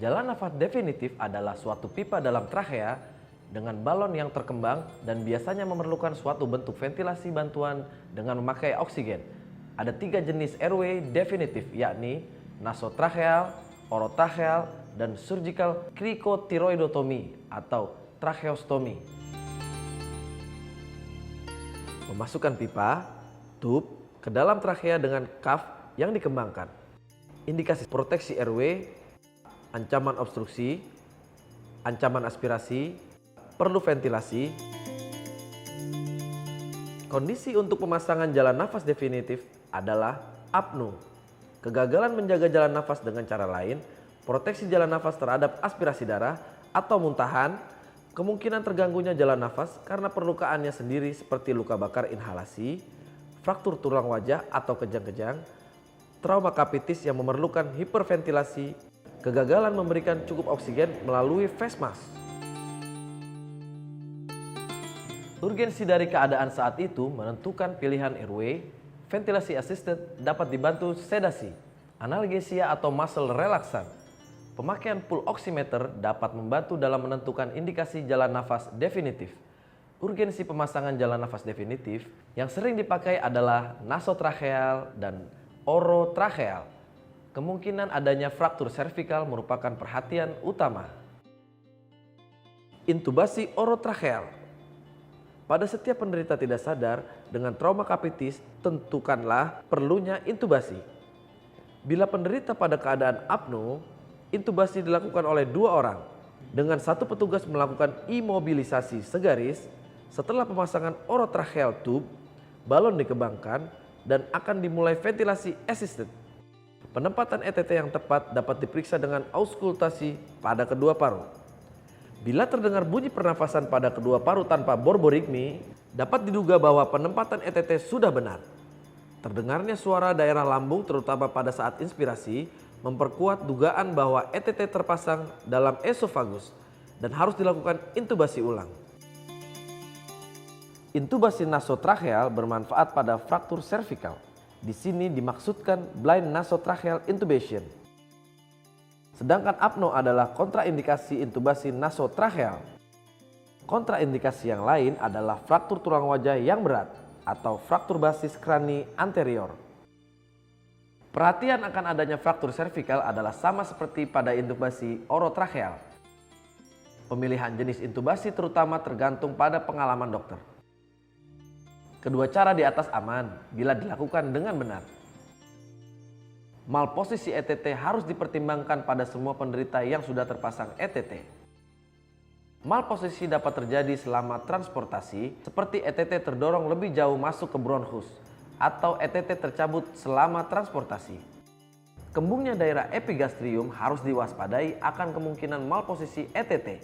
Jalan nafas definitif adalah suatu pipa dalam trachea dengan balon yang terkembang dan biasanya memerlukan suatu bentuk ventilasi bantuan dengan memakai oksigen. Ada 3 jenis airway definitif, yakni nasotracheal, orotracheal, dan surgical cricothyroidotomy atau tracheostomy. Memasukkan pipa, tube, ke dalam trachea dengan cuff yang dikembangkan. Indikasi proteksi airway, ancaman obstruksi, ancaman aspirasi, perlu ventilasi. Kondisi untuk pemasangan jalan nafas definitif adalah apnu. Kegagalan menjaga jalan nafas dengan cara lain, proteksi jalan nafas terhadap aspirasi darah atau muntahan, kemungkinan terganggunya jalan nafas karena perlukaannya sendiri seperti luka bakar inhalasi, fraktur tulang wajah atau kejang-kejang, trauma kapitis yang memerlukan hiperventilasi, kegagalan memberikan cukup oksigen melalui face mask. Urgensi dari keadaan saat itu menentukan pilihan airway. Ventilasi assisted dapat dibantu sedasi, analgesia atau muscle relaksan. Pemakaian pull oximeter dapat membantu dalam menentukan indikasi jalan nafas definitif. Urgensi pemasangan jalan nafas definitif yang sering dipakai adalah nasotracheal dan orotracheal. Kemungkinan adanya fraktur servikal merupakan perhatian utama. Intubasi orotracheal. Pada setiap penderita tidak sadar dengan trauma kapitis, tentukanlah perlunya intubasi. Bila penderita pada keadaan apnu, intubasi dilakukan oleh 2 orang dengan 1 petugas melakukan imobilisasi segaris. Setelah pemasangan orotracheal tube, balon dikembangkan dan akan dimulai ventilasi assisted. Penempatan ETT yang tepat dapat diperiksa dengan auskultasi pada kedua paru. Bila terdengar bunyi pernafasan pada kedua paru tanpa borborigmi, dapat diduga bahwa penempatan ETT sudah benar. Terdengarnya suara daerah lambung terutama pada saat inspirasi memperkuat dugaan bahwa ETT terpasang dalam esofagus dan harus dilakukan intubasi ulang. Intubasi nasotracheal bermanfaat pada fraktur servikal. Di sini dimaksudkan blind nasotracheal intubation. Sedangkan apno adalah kontraindikasi intubasi nasotracheal. Kontraindikasi yang lain adalah fraktur tulang wajah yang berat atau fraktur basis krani anterior. Perhatian akan adanya fraktur servikal adalah sama seperti pada intubasi orotracheal. Pemilihan jenis intubasi terutama tergantung pada pengalaman dokter. Kedua cara di atas aman bila dilakukan dengan benar. Malposisi ETT harus dipertimbangkan pada semua penderita yang sudah terpasang ETT. Malposisi dapat terjadi selama transportasi seperti ETT terdorong lebih jauh masuk ke bronchus atau ETT tercabut selama transportasi. Kembungnya daerah epigastrium harus diwaspadai akan kemungkinan malposisi ETT.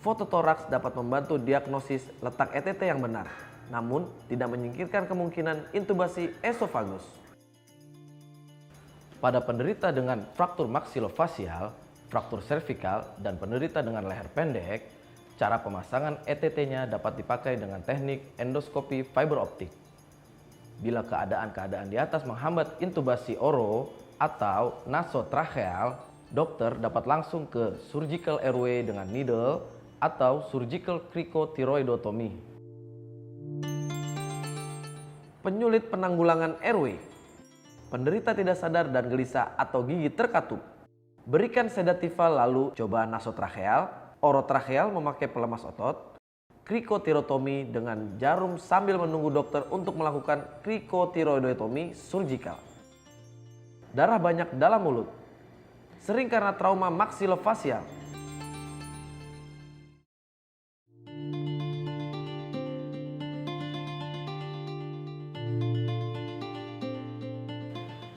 Fototoraks dapat membantu diagnosis letak ETT yang benar, namun tidak menyingkirkan kemungkinan intubasi esofagus. Pada penderita dengan fraktur maksilofasial, fraktur servikal, dan penderita dengan leher pendek, cara pemasangan ETT-nya dapat dipakai dengan teknik endoskopi fiber optik. Bila keadaan-keadaan di atas menghambat intubasi oro atau nasotracheal, dokter dapat langsung ke surgical airway dengan needle atau surgical cricothyroidotomy. Penyulit penanggulangan airway. Penderita tidak sadar dan gelisah atau gigi terkatup. Berikan sedativa lalu coba nasotracheal, orotracheal memakai pelemas otot, cricothyrotomy dengan jarum sambil menunggu dokter untuk melakukan cricothyroidotomy surgical. Darah banyak dalam mulut. Sering karena trauma maksilofasial.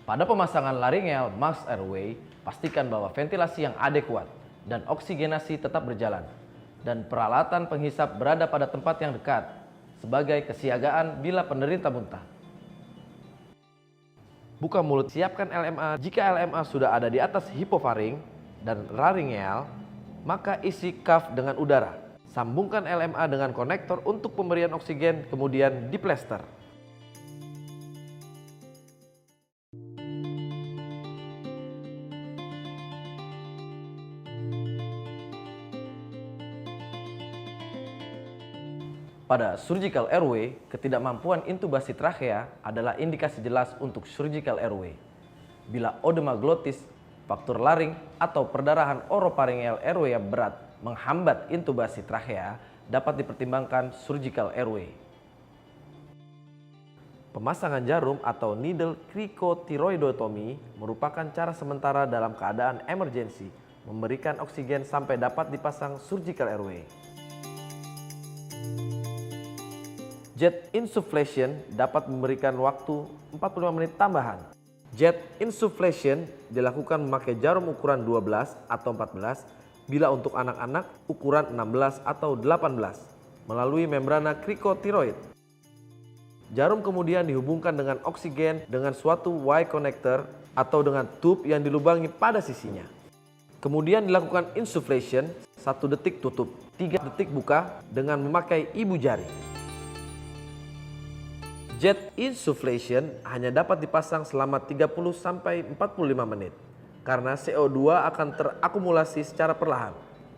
Pada pemasangan laryngeal mask airway, pastikan bahwa ventilasi yang adekuat dan oksigenasi tetap berjalan dan peralatan penghisap berada pada tempat yang dekat sebagai kesiagaan bila penderita muntah. Buka mulut, siapkan LMA. Jika LMA sudah ada di atas hipofaring dan laryngeal, maka isi cuff dengan udara. Sambungkan LMA dengan konektor untuk pemberian oksigen, kemudian diplester. Pada surgical airway, ketidakmampuan intubasi trachea adalah indikasi jelas untuk surgical airway. Bila odema glotis, faktor laring, atau perdarahan orofaringeal airway yang berat menghambat intubasi trachea, dapat dipertimbangkan surgical airway. Pemasangan jarum atau needle cricotiroidotomy merupakan cara sementara dalam keadaan emergensi memberikan oksigen sampai dapat dipasang surgical airway. Jet insufflation dapat memberikan waktu 45 menit tambahan. Jet insufflation dilakukan memakai jarum ukuran 12 atau 14 bila untuk anak-anak ukuran 16 atau 18 melalui membrana cricotiroid. Jarum kemudian dihubungkan dengan oksigen dengan suatu Y-connector atau dengan tube yang dilubangi pada sisinya. Kemudian dilakukan insufflation 1 detik tutup, 3 detik buka dengan memakai ibu jari. Jet insufflation hanya dapat dipasang selama 30-45 menit karena CO2 akan terakumulasi secara perlahan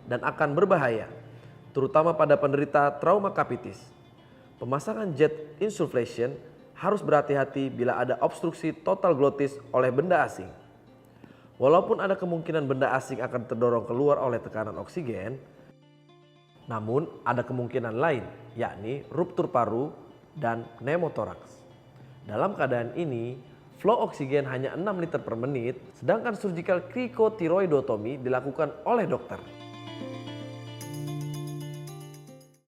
dan akan berbahaya, terutama pada penderita trauma kapitis. Pemasangan jet insufflation harus berhati-hati bila ada obstruksi total glotis oleh benda asing. Walaupun ada kemungkinan benda asing akan terdorong keluar oleh tekanan oksigen, namun ada kemungkinan lain, yakni ruptur paru dan pneumotoraks. Dalam keadaan ini, flow oksigen hanya 6 liter per menit, sedangkan surgical cricotiroidotomy dilakukan oleh dokter.